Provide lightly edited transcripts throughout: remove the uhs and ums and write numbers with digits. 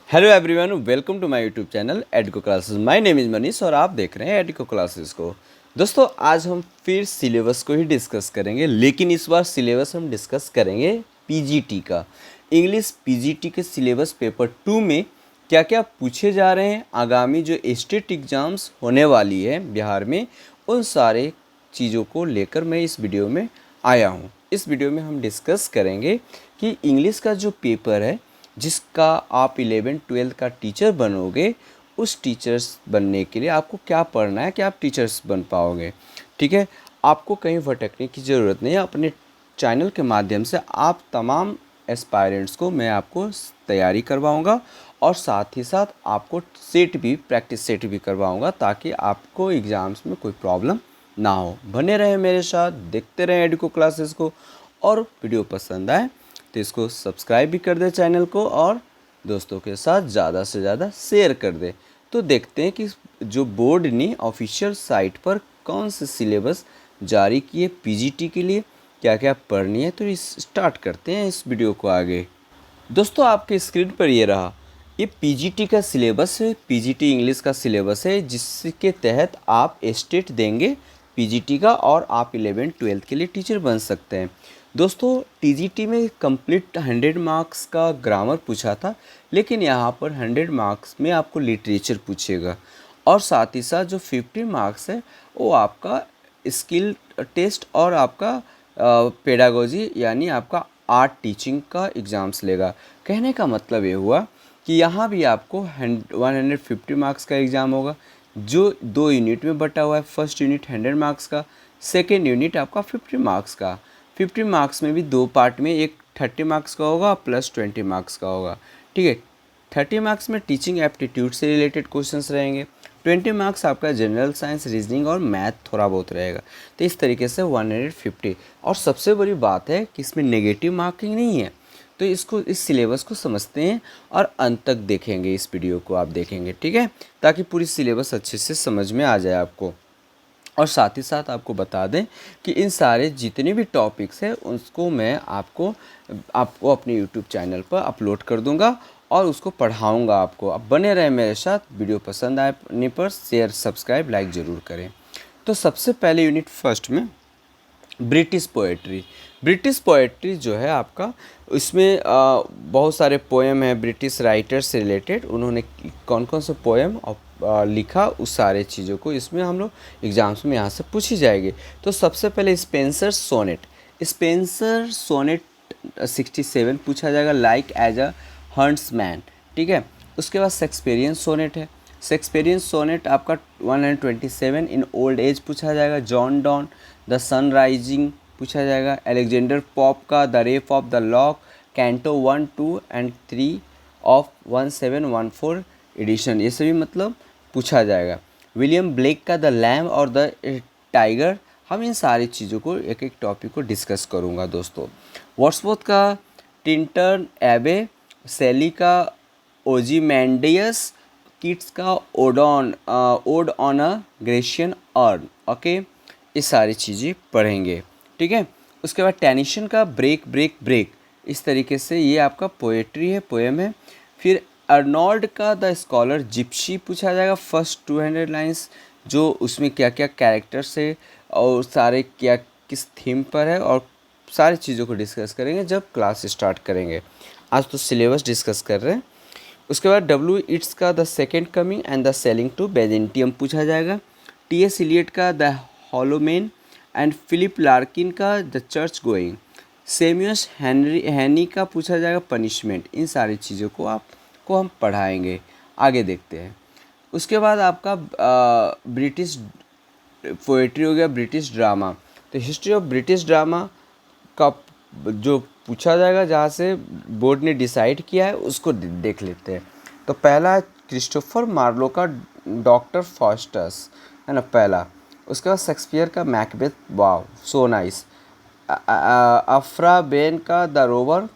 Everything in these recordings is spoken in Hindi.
Hello everyone, welcome to my YouTube channel Adco classes. My name is Manish और आप देख रहे हैं एडको क्लासेस को। दोस्तों, आज हम फिर सिलेबस को ही डिस्कस करेंगे, लेकिन इस बार सिलेबस हम डिस्कस करेंगे पीजीटी का। इंग्लिश पीजीटी के सिलेबस पेपर 2 में क्या क्या पूछे जा रहे हैं, आगामी जो स्टेट एग्ज़ाम्स होने वाली है बिहार में, उन सारे चीज़ों को लेकर मैं इस वीडियो में आया हूँ। इस वीडियो में हम डिस्कस करेंगे कि इंग्लिश का जो पेपर है, जिसका आप 11-12 का टीचर बनोगे, उस टीचर्स बनने के लिए आपको क्या पढ़ना है कि आप टीचर्स बन पाओगे। ठीक है, आपको कहीं भटकने की ज़रूरत नहीं है। अपने चैनल के माध्यम से आप तमाम एस्पायरेंट्स को मैं आपको तैयारी करवाऊंगा और साथ ही साथ आपको सेट भी, प्रैक्टिस सेट भी करवाऊंगा, ताकि आपको एग्ज़ाम्स में कोई प्रॉब्लम ना हो। बने रहें मेरे साथ, देखते रहें एडुको क्लासेस को, और वीडियो पसंद आए तो इसको सब्सक्राइब भी कर दे चैनल को, और दोस्तों के साथ ज़्यादा से ज़्यादा शेयर कर दे। तो देखते हैं कि जो बोर्ड ने ऑफिशियल साइट पर कौन से सिलेबस जारी किए पीजीटी के लिए, क्या क्या पढ़नी है। तो इस स्टार्ट करते हैं इस वीडियो को आगे। दोस्तों, आपके स्क्रीन पर ये रहा, ये पीजीटी का सिलेबस है, पीजीटी इंग्लिश का सिलेबस है, जिसके तहत आप स्टेट देंगे पीजीटी का और आप 11-12 के लिए टीचर बन सकते हैं। दोस्तों, टीजीटी में कंप्लीट 100 मार्क्स का ग्रामर पूछा था, लेकिन यहाँ पर 100 मार्क्स में आपको लिटरेचर पूछेगा, और साथ ही साथ जो 50 मार्क्स है वो आपका स्किल टेस्ट और आपका पेडागोजी यानी आपका आर्ट टीचिंग का एग्ज़ाम्स लेगा। कहने का मतलब ये हुआ कि यहाँ भी आपको 150 मार्क्स का एग्ज़ाम होगा, जो 2 यूनिट में बटा हुआ है। फर्स्ट यूनिट 100 मार्क्स का, सेकेंड यूनिट आपका 50 मार्क्स का। 50 मार्क्स में भी 2 पार्ट में, एक 30 मार्क्स का होगा प्लस 20 मार्क्स का होगा। ठीक है, 30 मार्क्स में टीचिंग एप्टीट्यूड से रिलेटेड क्वेश्चंस रहेंगे, 20 मार्क्स आपका जनरल साइंस, रीजनिंग और मैथ थोड़ा बहुत रहेगा। तो इस तरीके से 150। और सबसे बड़ी बात है कि इसमें नेगेटिव मार्किंग नहीं है। तो इसको, इस सिलेबस को समझते हैं और अंत तक देखेंगे, इस वीडियो को आप देखेंगे, ठीक है, ताकि पूरी सिलेबस अच्छे से समझ में आ जाए आपको। और साथ ही साथ आपको बता दें कि इन सारे जितने भी टॉपिक्स हैं उसको मैं आपको अपने यूट्यूब चैनल पर अपलोड कर दूंगा और उसको पढ़ाऊंगा आपको। अब बने रहें मेरे साथ। वीडियो पसंद आने पर शेयर, सब्सक्राइब, लाइक ज़रूर करें। तो सबसे पहले यूनिट फर्स्ट में ब्रिटिश पोएट्री। ब्रिटिश पोएट्री जो है आपका, इसमें बहुत सारे पोएम हैं ब्रिटिश राइटर से रिलेटेड। उन्होंने कौन कौन से पोएम लिखा, उस सारे चीज़ों को इसमें हम लोग एग्ज़ाम्स में यहाँ से पूछी जाएगी। तो सबसे पहले स्पेंसर सोनेट। स्पेंसर सोनेट 67 पूछा जाएगा, लाइक एज अ हंट्समैन। ठीक है, उसके बाद शेक्सपियरियन सोनेट है। शेक्सपियरियन सोनेट आपका 127 इन ओल्ड एज पूछा जाएगा। John Donne the sun rising पूछा जाएगा। अलेक्जेंडर पॉप का the rape of the lock, canto 1, 2 and 3 of 1714 edition, ये सभी मतलब पूछा जाएगा। विलियम ब्लेक का द लैम और द टाइगर। हम इन सारी चीज़ों को, एक एक टॉपिक को डिस्कस करूँगा दोस्तों। वर्ड्सवर्थ का टिंटन एबे, सेली का ओजीमैंडियस, किट्स का odd on a Grecian earn. Okay, ये सारी चीज़ें पढ़ेंगे, ठीक है। उसके बाद टेनिसन का ब्रेक ब्रेक ब्रेक। इस तरीके से ये आपका पोएट्री है, पोएम है। फिर अर्नोल्ड का द स्कॉलर जिप्सी पूछा जाएगा, फर्स्ट 200 लाइंस, जो उसमें क्या क्या कैरेक्टर्स है और सारे क्या किस थीम पर है, और सारी चीज़ों को डिस्कस करेंगे जब क्लास स्टार्ट करेंगे। आज तो सिलेबस डिस्कस कर रहे हैं। उसके बाद डब्ल्यू इट्स का the second coming and the sailing to Byzantium पूछा जाएगा। टी.एस. इलियट का the hollow men and Philip Larkin का the church going. Seamus Heaney का पूछा जाएगा पनिशमेंट। इन सारी चीज़ों को आपको हम पढ़ाएंगे। आगे देखते हैं। उसके बाद आपका ब्रिटिश पोएट्री हो गया, ब्रिटिश ड्रामा। तो हिस्ट्री ऑफ ब्रिटिश ड्रामा का जो पूछा जाएगा, जहाँ से बोर्ड ने डिसाइड किया है, उसको देख लेते हैं। तो पहला है क्रिस्टोफर मार्लो का डॉक्टर फास्टस, है ना, पहला। उसके बाद शेक्सपियर का Macbeth, wow so nice. Aphra Behn का द रोवर।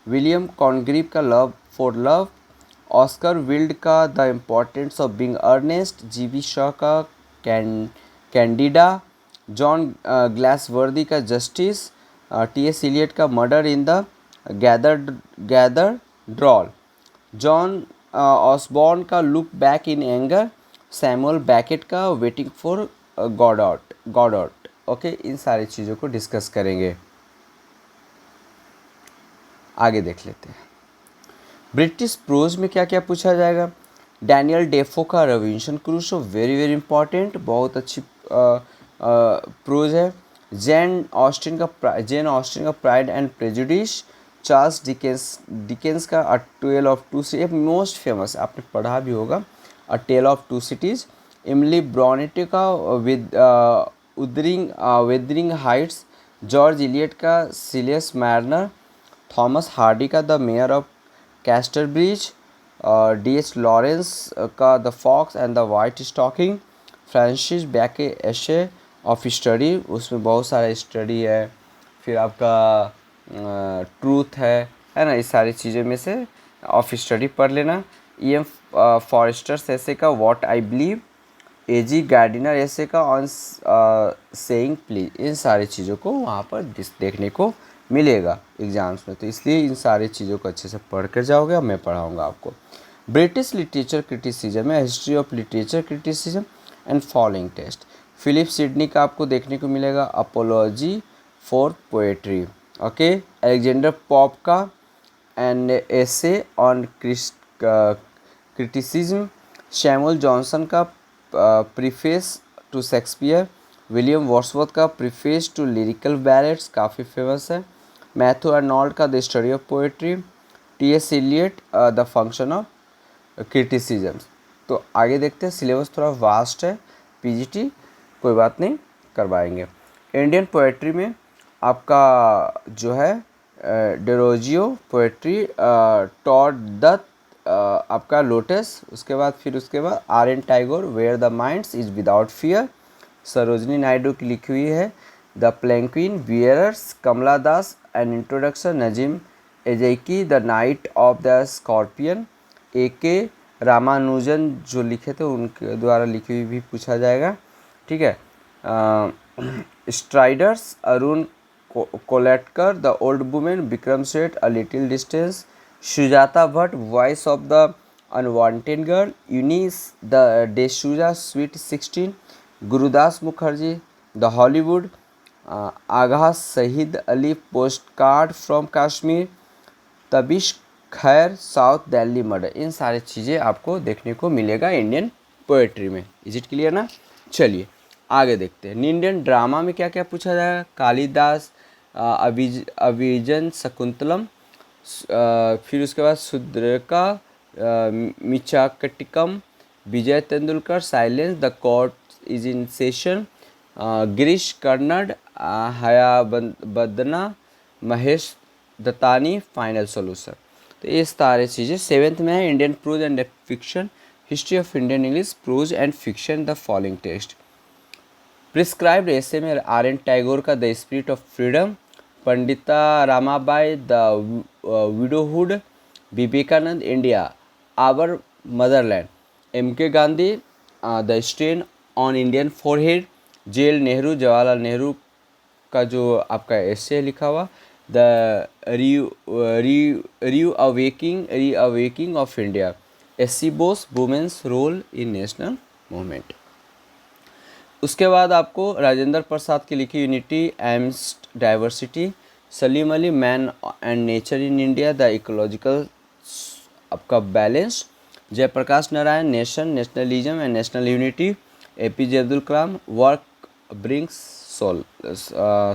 विलियम कॉन्ग्रीव का love for love. Oscar Wilde का the importance of being earnest. G B. Shaw का कैंडिडा। जॉन ग्लासवर्दी का जस्टिस। टी.एस. इलियट का murder in the cathedral. John Osborne का look back in anger, Samuel Beckett का वेटिंग फॉर गॉडॉट। ओके, इन सारी चीज़ों को डिस्कस करेंगे। आगे देख लेते हैं। ब्रिटिश प्रोज में क्या क्या पूछा जाएगा। डैनियल डेफो का Robinson Crusoe, very very important, बहुत अच्छी प्रोज है। जेन ऑस्टिन का pride and prejudice. Charles Dickens का a tale of two cities, most famous, आपने पढ़ा भी होगा, a tale of two cities. Emily Bronte का वेदरिंग हाइट्स। जॉर्ज इलियट का सिलियस मैरनर। थॉमस हार्डी का the mayor of Casterbridge. D H. Lawrence का the fox and the white stocking. Francis Bacon एशे ऑफ स्टडी, उसमें बहुत सारा स्टडी है। फिर आपका ट्रूथ है ना, इस सारी चीज़ों में से ऑफ स्टडी पढ़ लेना। E.M. फॉरेस्टर्स ऐसे का what I believe. A.G. Gardiner ऐसे का ऑन सेइंग प्लीज। इन सारी चीज़ों को वहाँ पर देखने को मिलेगा एग्जाम्स में, तो इसलिए इन सारी चीज़ों को अच्छे से पढ़ कर जाओगे और मैं पढ़ाऊँगा आपको। ब्रिटिश लिटरेचर क्रिटिसिज्म है, history of literature criticism and following test. Philip Sidney का आपको देखने को मिलेगा apology for poetry. Okay, Alexander Pope का and essay on criticism. Samuel Johnson का preface to Shakespeare. William Wordsworth का प्रीफेस टू लिरिकल बैलेट्स, काफ़ी फेमस है। मैथ्यू अर्नोल्ड का the study of poetry. T S. Eliot the function of criticism. तो आगे देखते हैं, सिलेबस थोड़ा वास्ट है, पीजीटी कोई बात नहीं, करवाएंगे। इंडियन पोएट्री में आपका जो है डेरोजियो पोएट्री, टॉड दत्त, आपका लोटस, उसके बाद R N Tagore where the minds is without fear. Sarojini Naidu की लिखी हुई है the palanquin bearers. Kamala Das an introduction. Nissim Ezekiel the night of the scorpion. A.K. Ramanujan जो लिखे थे उनके द्वारा लिखी हुई भी पूछा जाएगा, ठीक है। Striders Arun Kolatkar the old women. Vikram Seth a little distance. Sujata Bhatt voice of the unwanted girl. Eunice the D'Souza sweet 16। Gurudas Mukherjee the Hollywood. Agha Shahid Ali post card from Kashmir. Tabish Khair south Delhi murder. इन सारी चीज़ें आपको देखने को मिलेगा इंडियन पोएट्री में। इज इट क्लियर ना। चलिए आगे देखते हैं। इंडियन ड्रामा में क्या क्या पूछा जाएगा। कालिदास अभिजन शकुंतलम। फिर उसके बाद Shudraka Mrichchhakatikam. Vijay Tendulkar silence the court is in session. Girish Karnad Hayavadana. Mahesh Dattani final solution. तो ये सारी चीज़ें सेवेंथ में है। Indian prose and fiction. History of Indian English prose and fiction the following test. Prescribed ऐसे में आर एन टैगोर का the spirit of freedom. Pandita Ramabai the widowhood. Vivekananda India our motherland. M K Gandhi the strain on Indian forehead. J L Nehru Jawaharlal Nehru का जो आपका एसे लिखा हुआ the reawakening of India. S C. Bose women's role in national movement. उसके बाद आपको राजेंद्र प्रसाद की लिखी unity amidst diversity. Salim Ali man and nature in India the ecological आपका balance. Jayaprakash Narayan nation nationalism and national unity. APJ Abdul Kalam work brings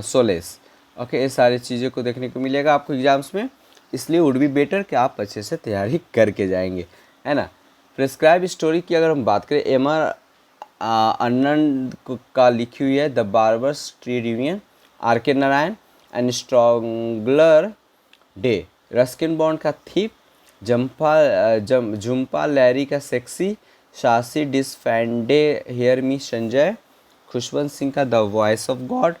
solace. Okay, ये सारी चीज़ों को देखने को मिलेगा आपको एग्जाम्स में, इसलिए वुड बी बेटर कि आप अच्छे से तैयारी करके जाएंगे, है ना। प्रिस्क्राइब स्टोरी की अगर हम बात करें, एम.आर. अन्नन का लिखी हुई है the barber's trade union. R.K. Narayan an astrologer's day. Ruskin Bond का थीप। झुम्पा लैरी का sexy. Shashi Deshpande hear me Sanjay. Khushwant Singh का the voice of God.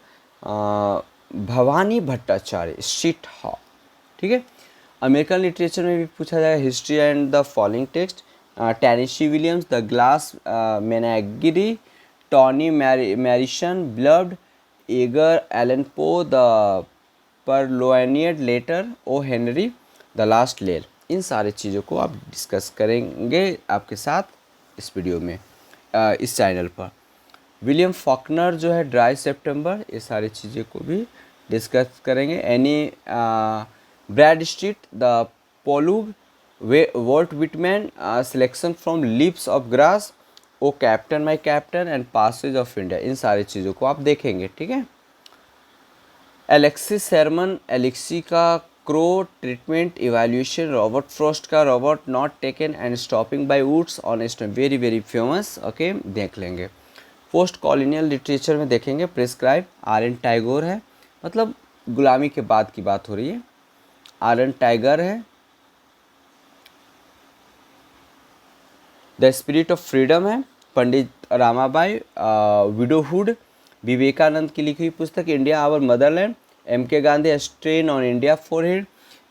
Bhabani Bhattacharya street hawk, ठीक है। अमेरिकन लिटरेचर में भी पूछा जाएगा history and the following text. Tennessee Williams the glass menagerie. Toni Morrison blood. Edgar Allan Poe the purloined letter. O Henry the last layer. इन सारी चीज़ों को आप डिस्कस करेंगे आपके साथ इस वीडियो में, इस चैनल पर। विलियम फॉकनर जो है ड्राई सितंबर, ये सारी चीज़ें को भी डिस्कस करेंगे। Anne Bradstreet, the prologue, Walt Whitman, selection from leaves of grass, O captain my captain and passage of India, इन सारी चीज़ों को आप देखेंगे। ठीक है। एलेक्सिस शर्मन, एलेक्सी का crow treatment evaluation, Robert Frost का road not taken and stopping by woods on stone, very very famous. Okay, देख लेंगे। पोस्ट कॉलोनियल लिटरेचर में देखेंगे प्रिस्क्राइब, आर एन टैगोर है, मतलब गुलामी के बाद की बात हो रही है, आर एन टैगर है। द स्पिरिट ऑफ फ्रीडम है, पंडित रामाबाई, विडोहुड, विवेकानंद की लिखी हुई पुस्तक India our motherland, M K Gandhi, strain on India forehead,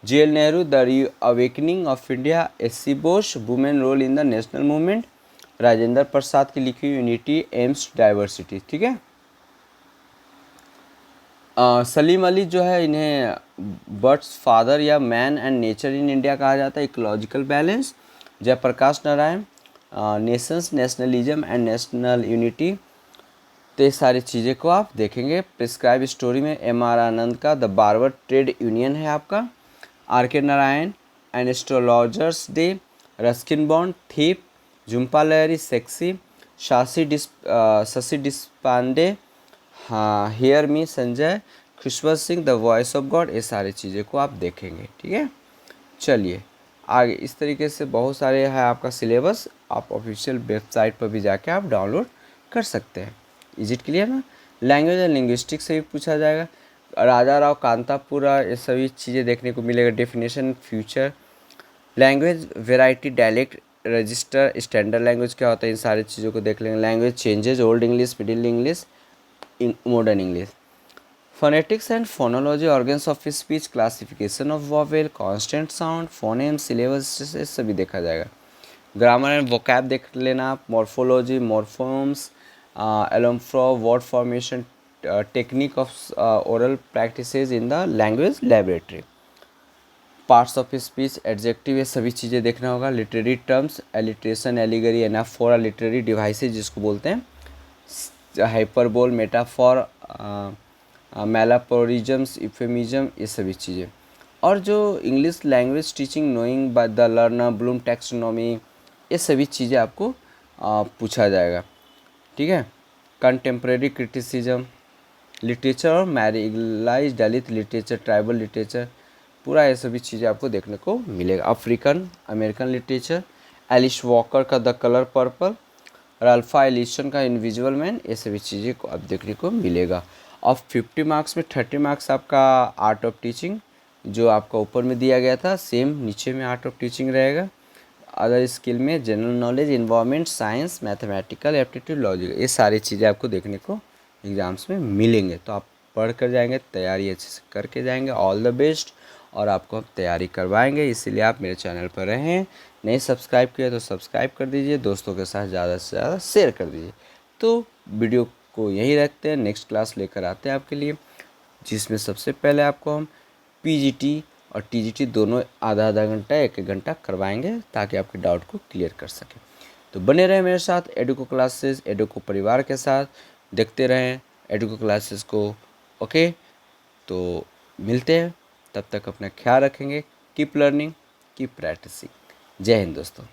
J L Nehru, the reawakening of India, S C Bose, women role in the national movement, Rajendra Prasad की लिखी हुई यूनिटी एम्स डाइवर्सिटी। ठीक है। सलीम अली जो है, इन्हें बर्ड्स फादर या man and nature in India कहा जाता है, ecological balance. Jayaprakash Narayan, nations, nationalism and national unity, तो ये सारी चीज़ें को आप देखेंगे। प्रिस्क्राइब स्टोरी में एम आर आनंद का द बार्बर ट्रेड यूनियन है आपका, R K Narayan, an astrologer's day, Ruskin Bond, thief, Jhumpa Lahiri, sexy, Shashi Deshpande, हाँ, hear me Sanjay, Khushwant Singh, the voice of God, ये सारी चीज़ें को आप देखेंगे। ठीक है। चलिए आगे, इस तरीके से बहुत सारे है आपका सिलेबस, आप ऑफिशियल वेबसाइट पर भी जाके आप डाउनलोड कर सकते हैं। इज इट क्लियर ना। लैंग्वेज एंड लिंग्विस्टिक्स से भी पूछा जाएगा, राजा राव कांतापुरा, ये सभी चीज़ें देखने को मिलेगा। Definition, future, language variety, dialect, register, standard language क्या होता है, इन सारी चीज़ों को देख लेंगे। Language changes, old English, middle English, modern English, phonetics and phonology, organs of speech, classification of vowel, consonant sound, phoneme, syllables, से सभी देखा जाएगा। ग्रामर एंड वोकैब देख लेना आप, morphology, morphemes, allomorphs, word formation, technique of oral practices in the language laboratory, parts of speech, adjective, ये सभी चीज़ें देखना होगा। Literary terms, alliteration, allegory, anaphora, literary devices जिसको बोलते हैं, हाइपरबोल, मेटाफॉर, मैलापोरिजम्स, इफेमिज्म, ये सभी चीज़ें। और जो English language teaching, knowing by the learner, Bloom taxonomy, ये सभी चीज़ें आपको पूछा जाएगा। ठीक है। कंटेम्प्रेरी क्रिटिसिज्म, लिटरेचर और marginalise Dalit literature, tribal literature, पूरा ये सभी चीज़ें आपको देखने को मिलेगा। African American literature, Alice Walker का the colour purple, Ralph Ellison का इनविजुअल मैन, ये सभी चीज़ें को आप देखने को मिलेगा। और 50 मार्क्स में 30 मार्क्स आपका आर्ट ऑफ टीचिंग, जो आपका ऊपर में दिया गया था सेम नीचे में आर्ट ऑफ टीचिंग रहेगा। अदर स्किल में general knowledge, environment, science, mathematical aptitude, logic, ये सारी चीज़ें आपको देखने को एग्ज़ाम्स में मिलेंगे। तो आप पढ़ कर जाएंगे, तैयारी अच्छे से करके जाएंगे। ऑल द बेस्ट, और आपको हम तैयारी करवाएंगे, इसीलिए आप मेरे चैनल पर रहें। नहीं सब्सक्राइब किया तो सब्सक्राइब कर दीजिए, दोस्तों के साथ ज़्यादा से ज़्यादा शेयर कर दीजिए। तो वीडियो को यहीं रखते हैं, नेक्स्ट क्लास लेकर आते हैं आपके लिए, जिसमें सबसे पहले आपको हम पीजीटी और टीजीटी दोनों आधा आधा घंटा 1 घंटा करवाएंगे, ताकि आपके डाउट को क्लियर कर सकें। तो बने रहें मेरे साथ एडुको क्लासेस, एडुको परिवार के साथ, देखते रहें एडुको क्लासेस को। ओके, तो मिलते हैं, तब तक अपना ख्याल रखेंगे। Keep learning, keep practising. Jai Hind दोस्तों।